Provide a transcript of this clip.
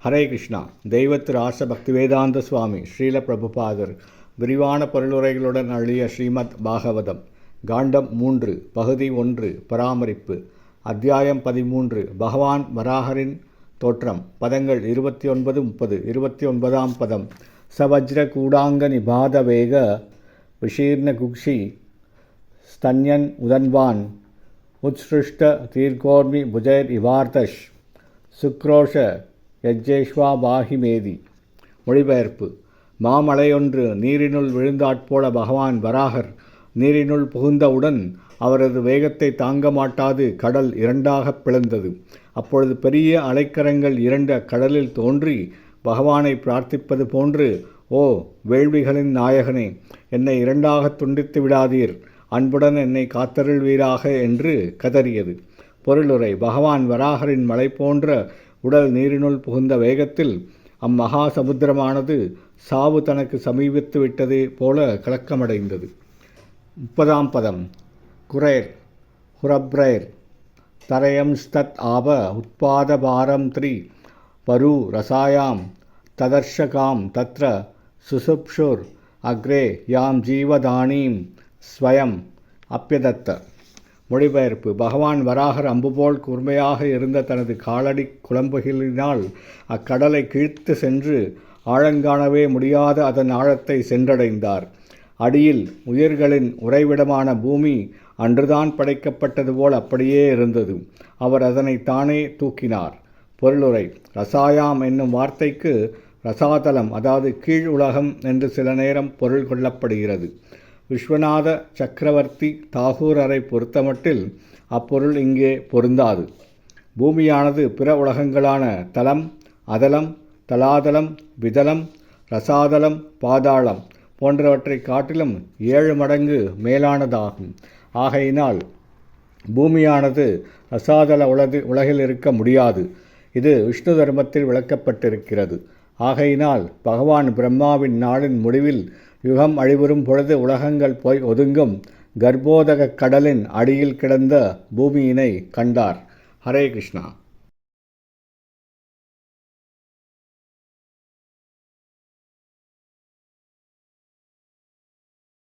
ஹரே கிருஷ்ணா. தெய்வத்து ராச பக்திவேதாந்த சுவாமி ஸ்ரீல பிரபுபாதர் விரிவான பொருளுரைகளுடன் அழிய ஸ்ரீமத் பாகவதம் காண்டம் 3 பகுதி 1 பராமரிப்பு அத்தியாயம் 13 பகவான் வராகரின் தோற்றம் பதங்கள் 29-30 29ஆம் பதம் சவஜ்ர கூடாங்க நிபாத வேக விஷீர்ண குக்ஷி ஸ்தன்யன் உதன்வான் உத்ஸ்ருஷ்ட தீர்கோர்மி புஜைர் இவார்த்தஷ் சுக்ரோஷ யஜ்ஜேஷ்வா பாஹிமேதி. மொழிபெயர்ப்பு. மாமலையொன்று நீரினுள் விழுந்தாற்போல பகவான் வராகர் நீரினுள் புகுந்தவுடன் அவரது வேகத்தை தாங்க மாட்டாது கடல் இரண்டாகப் பிளந்தது. அப்பொழுது பெரிய அலைக்கரங்கள் இரண்ட கடலில் தோன்றி பகவானை பிரார்த்திப்பது போன்று, ஓ வேள்விகளின் நாயகனே, என்னை இரண்டாக துண்டித்து விடாதீர், அன்புடன் என்னை காத்தருள்வீராக என்று கதறியது. பொருளுரை. பகவான் வராகரின் மலை போன்ற உடல் நீரினுள் புகுந்த வேகத்தில் அம்மகா சமுத்திரமானது சாவு தனக்கு சமீபித்து விட்டது போல கலக்கமடைந்தது. 30ஆம் பதம். குரேர் ஹுரப்ரேர் தரயம் ஸ்தத் ஆப உத்பாத பாரம் த்ரி பரு ரசாயாம் ததர்ஷகாம் தத்ர சுசுப்ஷுர் அக்ரே யாம் ஜீவதானீம் ஸ்வயம் அப்பியதத்த. மொழிபெயர்ப்பு. பகவான் வராகர் அம்புபோல் கூர்மையாக இருந்த தனது காலடி குளம்புகளினால் அக்கடலை கீழ்த்து சென்று ஆழங்காணவே முடியாத அதன் ஆழத்தை சென்றடைந்தார். அடியில் உயிர்களின் உறைவிடமான பூமி அன்றுதான் படைக்கப்பட்டது போல் அப்படியே இருந்தது. அவர் அதனை தானே தூக்கினார். பொருளுரை. ரசாயாம் என்னும் வார்த்தைக்கு ரசாதலம், அதாவது கீழ் உலகம் என்று சில நேரம் பொருள் கொள்ளப்படுகிறது. விஸ்வநாத சக்கரவர்த்தி தாகூரரை பொறுத்தமட்டில் அப்பொருள் இங்கே பொருந்தாது. பூமியானது பிற உலகங்களான தலம், அதலம், தலாதலம், விதலம், ரசாதலம், பாதாளம் போன்றவற்றை காட்டிலும் 7 மடங்கு மேலானதாகும். ஆகையினால் பூமியானது ரசாதல உலகில் இருக்க முடியாது. இது விஷ்ணு தர்மத்தில் விளக்கப்பட்டிருக்கிறது. ஆகையினால் பகவான் பிரம்மாவின் நாளின் முடிவில் யுகம் அழிவுறும் பொழுது உலகங்கள் போய் ஒதுங்கும் கர்ப்போதக கடலின் அடியில் கிடந்த பூமியினை கண்டார். ஹரே கிருஷ்ணா.